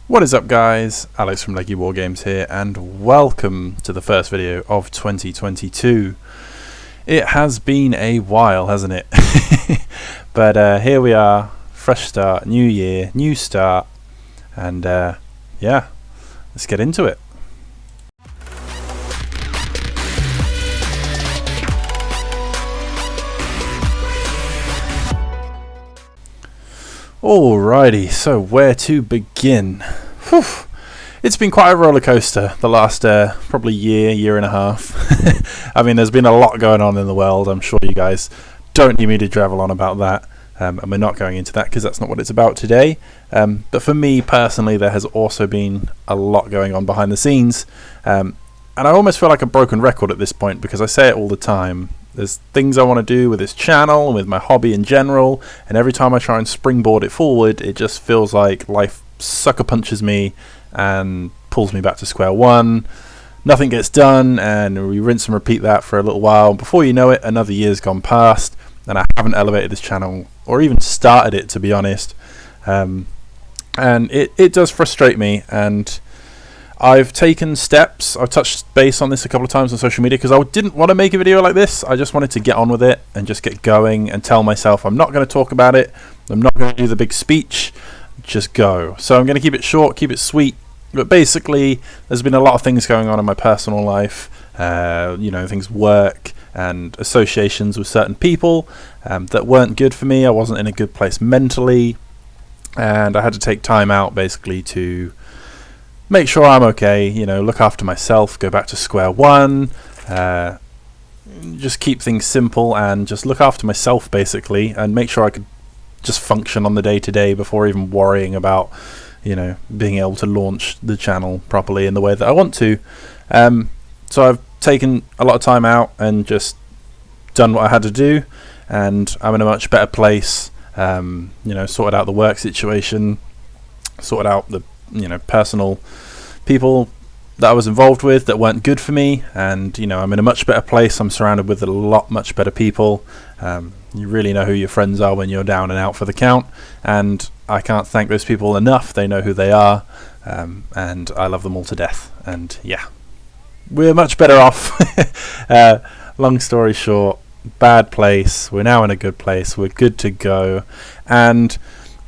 What is up, guys? Alex from Lakey Wargames here, and welcome to the first video of 2022. It has been a while, hasn't it? But here we are, fresh start, new year, new start, and yeah, let's get into it. Alrighty, so where to begin? Whew. It's been quite a roller coaster the last probably year and a half. I mean, there's been a lot going on in the world. I'm sure you guys don't need me to travel on about that, and we're not going into that because that's not what it's about today. But for me personally, there has also been a lot going on behind the scenes, and I almost feel like a broken record at this point because I say it all the time. There's things I want to do with this channel and with my hobby in general, and every time I try and springboard it forward, it just feels like life sucker punches me and pulls me back to square one. Nothing gets done, and we rinse and repeat that for a little while. Before you know it, another year's gone past, and I haven't elevated this channel or even started it, to be honest. And it does frustrate me, and I've taken steps. I've touched base on this a couple of times on social media because I didn't want to make a video like this. I just wanted to get on with it and just get going and tell myself I'm not going to talk about it. I'm not going to do the big speech. Just go. So I'm going to keep it short, keep it sweet. But basically, there's been a lot of things going on in my personal life. You know, things, work and associations with certain people that weren't good for me. I wasn't in a good place mentally, and I had to take time out basically to make sure I'm okay, you know, look after myself, go back to square one, just keep things simple and just look after myself basically, and make sure I could just function on the day-to-day before even worrying about, you know, being able to launch the channel properly in the way that I want to. So I've taken a lot of time out and just done what I had to do, and I'm in a much better place. You know, sorted out the work situation, sorted out the personal people that I was involved with that weren't good for me, and you know, I'm in a much better place. I'm surrounded with a lot much better people. You really know who your friends are when you're down and out for the count, and I can't thank those people enough. They know who they are, and I love them all to death. And yeah, we're much better off. Long story short, bad place, we're now in a good place, we're good to go. And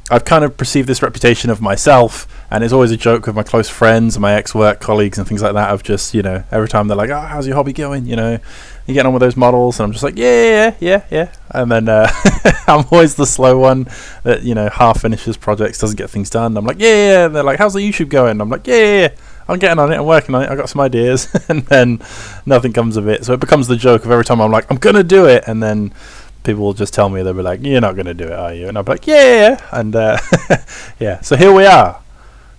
I've kind of perceived this reputation of myself, and it's always a joke with my close friends and my ex-work colleagues and things like that, of just, you know, every time they're like, oh, how's your hobby going, you know, you getting on with those models? And I'm just like, yeah, and then I'm always the slow one that, you know, half finishes projects, doesn't get things done. I'm like, yeah, and they're like, how's the YouTube going? I'm like, yeah, I'm getting on it, I'm working on it, I got some ideas. And then nothing comes of it, so it becomes the joke of every time I'm like, I'm gonna do it, and then people will just tell me, they'll be like, you're not going to do it, are you? And I'll be like, yeah. And yeah, so here we are,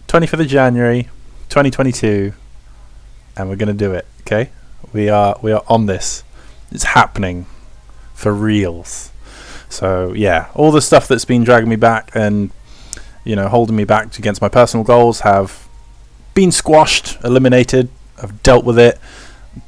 25th of January 2022, and we're going to do it. Okay, we are on this. It's happening for reals. So yeah, all the stuff that's been dragging me back and, you know, holding me back against my personal goals have been squashed, eliminated. I've dealt with it,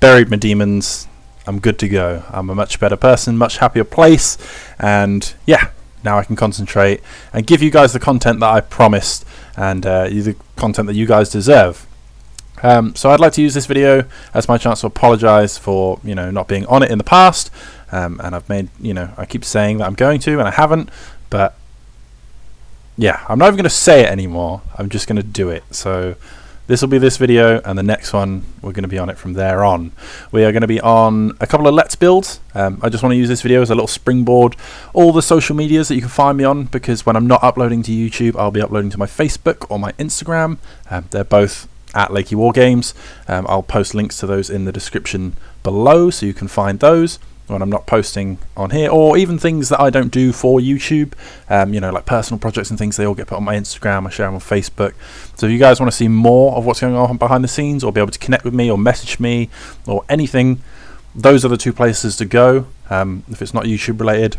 buried my demons. I'm good to go. I'm a much better person, much happier place, and yeah, now I can concentrate and give you guys the content that I promised, and the content that you guys deserve. So I'd like to use this video as my chance to apologize for, you know, not being on it in the past, and I've made, you know, I keep saying that I'm going to, and I haven't, but yeah, I'm not even going to say it anymore. I'm just going to do it. So this will be this video, and the next one we're going to be on it from there on. We are going to be on a couple of Let's Builds. I just want to use this video as a little springboard. All the social medias that you can find me on, because when I'm not uploading to YouTube, I'll be uploading to my Facebook or my Instagram. They're both at Lakey Wargames. I'll post links to those in the description below, so you can find those when I'm not posting on here, or even things that I don't do for YouTube, you know, like personal projects and things. They all get put on my Instagram. I share them on Facebook. So if you guys want to see more of what's going on behind the scenes, or be able to connect with me or message me or anything, those are the two places to go. If it's not YouTube related,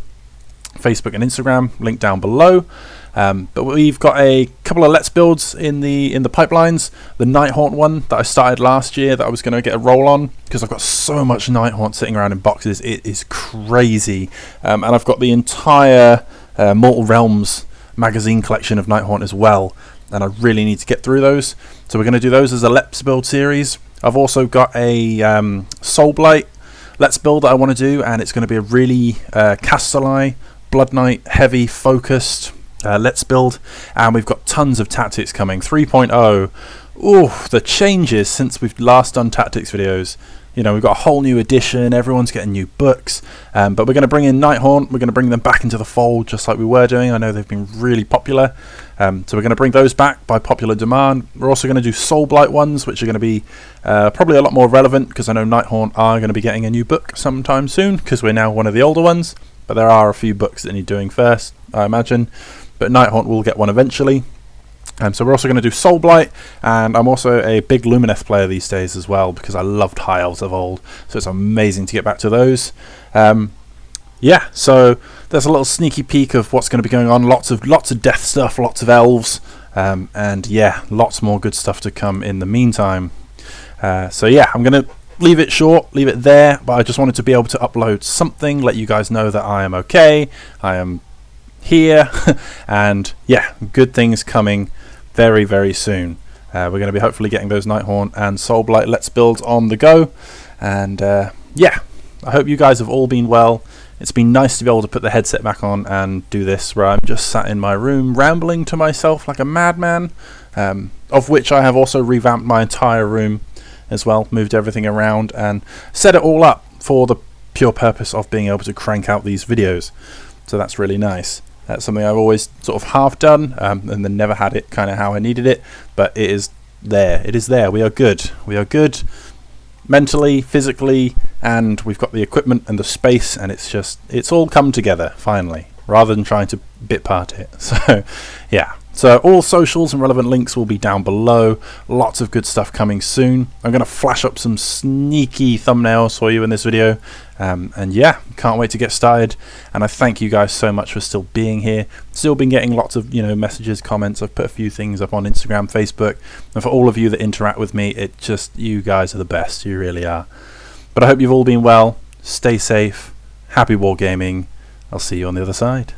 Facebook and Instagram, link down below. But we've got a couple of Let's Builds in the pipelines. The NIGHTHAUNT one that I started last year that I was going to get a roll on, because I've got so much NIGHTHAUNT sitting around in boxes, it is crazy. And I've got the entire Mortal Realms magazine collection of NIGHTHAUNT as well. and I really need to get through those. So we're going to do those as a Let's Build series. I've also got a SOULBLIGHT Let's Build that I want to do, and it's going to be a really Castelli, Blood Knight, heavy, focused Let's Build, and we've got tons of tactics coming. 3.0, ooh, the changes since we've last done tactics videos. You know, we've got a whole new edition, everyone's getting new books, but we're going to bring in NIGHTHAUNT, we're going to bring them back into the fold just like we were doing. I know they've been really popular, so we're going to bring those back by popular demand. We're also going to do SOULBLIGHT ones, which are going to be probably a lot more relevant, because I know NIGHTHAUNT are going to be getting a new book sometime soon, because we're now one of the older ones, but there are a few books that need doing first, I imagine, but NIGHTHAUNT will get one eventually. So we're also going to do SOULBLIGHT, and I'm also a big LUMINETH player these days as well, because I loved High Elves of old, so it's amazing to get back to those. Yeah, so there's a little sneaky peek of what's going to be going on. Lots of death stuff, lots of elves, and yeah, lots more good stuff to come in the meantime. So yeah, I'm going to leave it short, leave it there, but I just wanted to be able to upload something, let you guys know that I am okay, I am here, and yeah, good things coming very, very soon. We're going to be hopefully getting those NIGHTHAUNT and SOULBLIGHT Let's Builds on the go, and yeah, I hope you guys have all been well. It's been nice to be able to put the headset back on and do this, where I'm just sat in my room rambling to myself like a madman, of which I have also revamped my entire room as well, moved everything around and set it all up for the pure purpose of being able to crank out these videos. So that's really nice. That's something I've always sort of half done, and then never had it kind of how I needed it, but it is there. It is there. We are good. We are good mentally, physically, and we've got the equipment and the space, and it's all come together finally, rather than trying to bit part it. So yeah, so all socials and relevant links will be down below. Lots of good stuff coming soon. I'm going to flash up some sneaky thumbnails for you in this video, and yeah, can't wait to get started. And I thank you guys so much for still being here. Still been getting lots of messages, comments. I've put a few things up on Instagram, Facebook, and for all of you that interact with me, you guys are the best. You really are. But I hope you've all been well. Stay safe. Happy wargaming. I'll see you on the other side.